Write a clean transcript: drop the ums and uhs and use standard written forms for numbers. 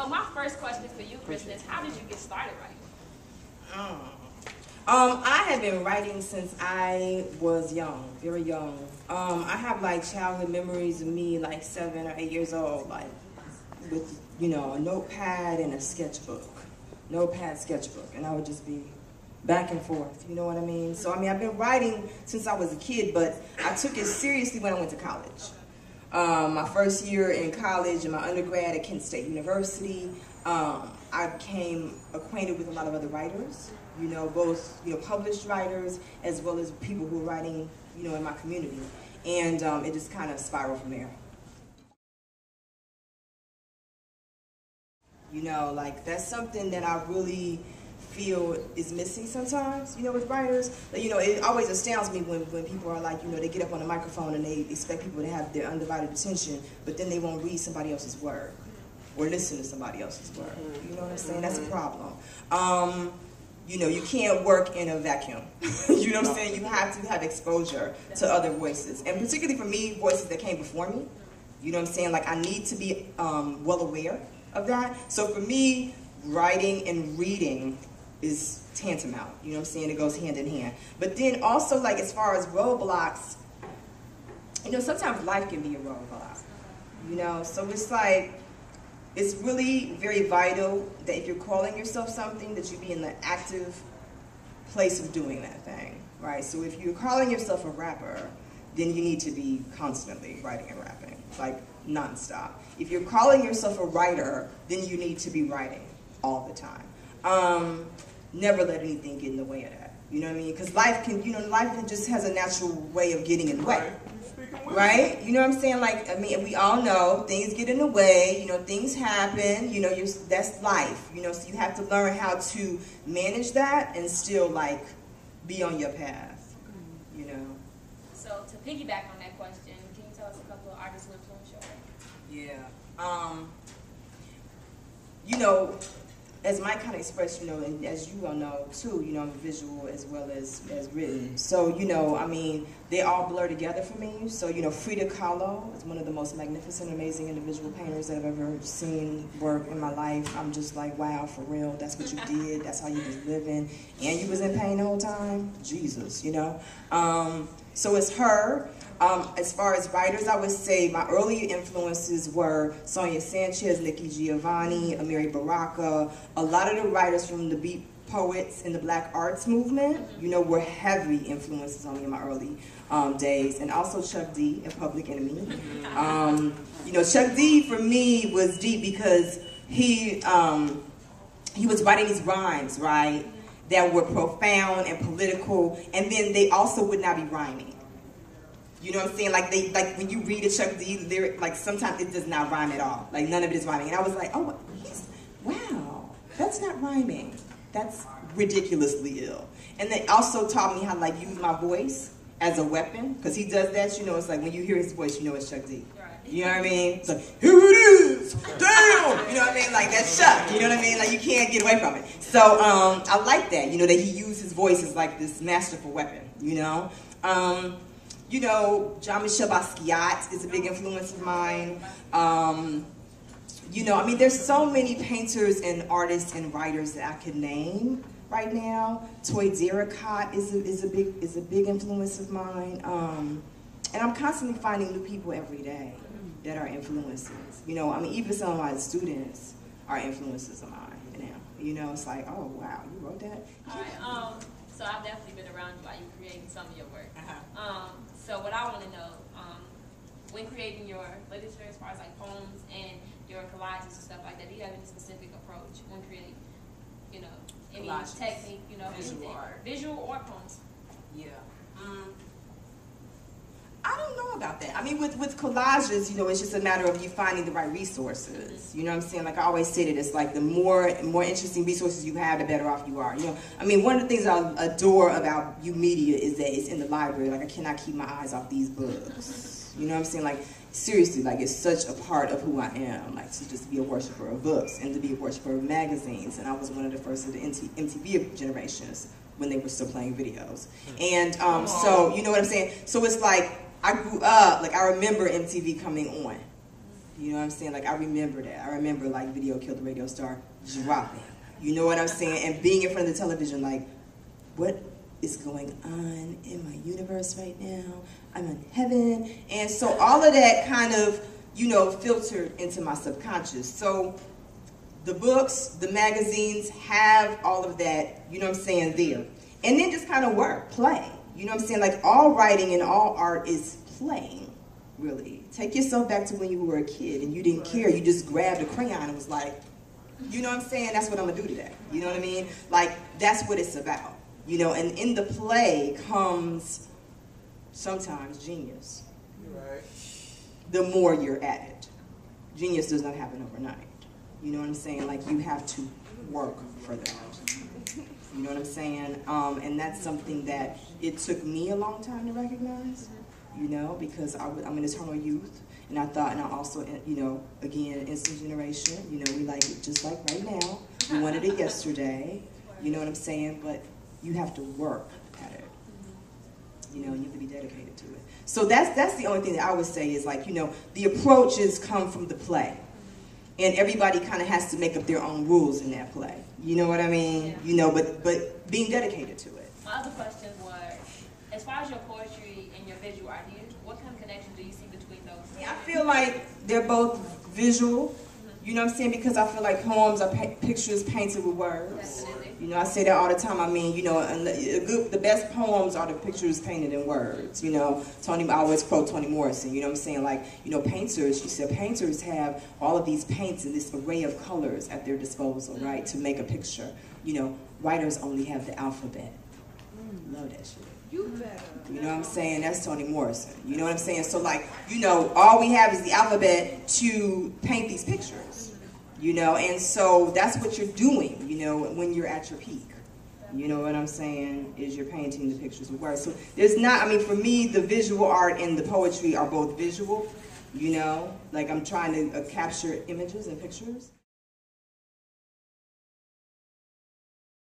my first question for you, Krista, is how did you get started writing? I have been writing since I was young, very young. I have like childhood memories of me like 7 or 8 years old, like with, you know, a notepad and a sketchbook. Notepad, sketchbook, and I would just be back and forth, you know what I mean? So, I mean, I've been writing since I was a kid, but I took it seriously when I went to college. My first year in college and my undergrad at Kent State University, I became acquainted with a lot of other writers, you know, both, you know, published writers as well as people who are writing, you know, in my community. And it just kind of spiraled from there. You know, like, that's something that I really feel is missing sometimes, you know, with writers. You know, it always astounds me when people are like, you know, they get up on the microphone and they expect people to have their undivided attention, but then they won't read somebody else's work or listen to somebody else's work. You know what I'm saying? That's a problem. You know, you can't work in a vacuum. You know what I'm saying? You have to have exposure to other voices. And particularly for me, voices that came before me. You know what I'm saying? Like, I need to be well aware of that. So for me, writing and reading is tantamount. You know what I'm saying? It goes hand in hand. But then also, like, as far as roadblocks, you know, sometimes life can be a roadblock. You know? So it's like, it's really very vital that if you're calling yourself something, that you be in the active place of doing that thing, right? So if you're calling yourself a rapper, then you need to be constantly writing and rapping, like nonstop. If you're calling yourself a writer, then you need to be writing all the time. Never let anything get in the way of that. You know what I mean? Because life can, you know, life just has a natural way of getting in the way. Right? You know what I'm saying? Like, I mean, we all know things get in the way, you know, things happen, you know, that's life, you know, so you have to learn how to manage that and still, like, be on your path, you know. So, to piggyback on that question, can you tell us a couple of artists who influenced your work? Yeah. You know, as Mike kind of expressed, you know, and as you all know too, you know, I'm visual as well as written. So, you know, I mean, they all blur together for me. So, you know, Frida Kahlo is one of the most magnificent, amazing individual painters that I've ever seen work in my life. I'm just like, wow, for real, that's what you did, that's how you was living, and you was in pain the whole time? Jesus, you know? So it's her. As far as writers, I would say my early influences were Sonia Sanchez, Nikki Giovanni, Amiri Baraka. A lot of the writers from the beat poets in the Black arts movement, you know, were heavy influences on me in my early days. And also Chuck D and Public Enemy. You know, Chuck D for me was deep because he was writing these rhymes, right, that were profound and political, and then they also would not be rhyming. You know what I'm saying? Like when you read a Chuck D lyric, like sometimes it does not rhyme at all. Like none of it is rhyming. And I was like, oh, wow, that's not rhyming. That's ridiculously ill. And they also taught me how to like use my voice as a weapon, because he does that. You know, it's like when you hear his voice, you know it's Chuck D. You know what I mean? It's like, here it is, damn! You know what I mean? Like, that's Chuck, you know what I mean? Like, you can't get away from it. So, I like that, you know, that he used his voice as like this masterful weapon, you know? You know, Jean-Michel Basquiat is a big influence of mine. You know, I mean, there's so many painters and artists and writers that I could name right now. Toy Derricott is a big influence of mine. And I'm constantly finding new people every day that are influences. You know, I mean, even some of my students are influences of mine. You know, it's like, oh wow, you wrote that? All right. So I've definitely been around you while you creating some of your work. So what I want to know, when creating your literature, as far as like poems and your collages and stuff like that, do you have any specific approach when creating, you know, any collages, technique, you know, visual art, visual or poems? Yeah. I don't know about that. I mean, with collages, you know, it's just a matter of you finding the right resources. You know what I'm saying? Like I always say that it's like the more interesting resources you have, the better off you are. You know, I mean, one of the things I adore about YOUmedia is that it's in the library. Like I cannot keep my eyes off these books. You know what I'm saying? Like seriously, like it's such a part of who I am. Like to just be a worshiper of books and to be a worshiper of magazines. And I was one of the first of the MTV generations when they were still playing videos. And so you know what I'm saying? So it's like I grew up, like I remember MTV coming on. You know what I'm saying? Like, I remember that. I remember, like, Video Killed the Radio Star dropping. You know what I'm saying? And being in front of the television, like, what is going on in my universe right now? I'm in heaven. And so all of that kind of, you know, filtered into my subconscious. So the books, the magazines have all of that, you know what I'm saying, there. And then just kind of work, play. You know what I'm saying? Like, all writing and all art is playing, really. Take yourself back to when you were a kid and you didn't care. You just grabbed a crayon and was like, you know what I'm saying? That's what I'm going to do today. You know what I mean? Like, that's what it's about. You know, and in the play comes sometimes genius. Right. The more you're at it. Genius does not happen overnight. You know what I'm saying? Like, you have to work for that. You know what I'm saying? And that's something that it took me a long time to recognize, you know, because I'm an eternal youth. And I thought, and I also, you know, again, instant generation, you know, we like it just like right now. We wanted it yesterday. You know what I'm saying? But you have to work at it. You know, you have to be dedicated to it. So that's the only thing that I would say is, like, you know, the approaches come from the play. And everybody kind of has to make up their own rules in that play. You know what I mean? Yeah. You know, but being dedicated to it. My other questions were, as far as your poetry and your visual ideas, what kind of connection do you see between those? Yeah, I feel like they're both visual. You know what I'm saying? Because I feel like poems are pictures painted with words. Definitely. You know, I say that all the time. I mean, you know, the best poems are the pictures painted in words. You know, I always quote Toni Morrison. You know what I'm saying? Like, you know, painters, she said, painters have all of these paints and this array of colors at their disposal, right, to make a picture. You know, writers only have the alphabet. Love that shit. You better. You know what I'm saying? That's Toni Morrison. You know what I'm saying? So, like, you know, all we have is the alphabet to paint these pictures. You know, and so that's what you're doing, you know, when you're at your peak. You know what I'm saying? Is you're painting the pictures with words. So there's not, I mean, for me, the visual art and the poetry are both visual, you know. Like, I'm trying to capture images and pictures.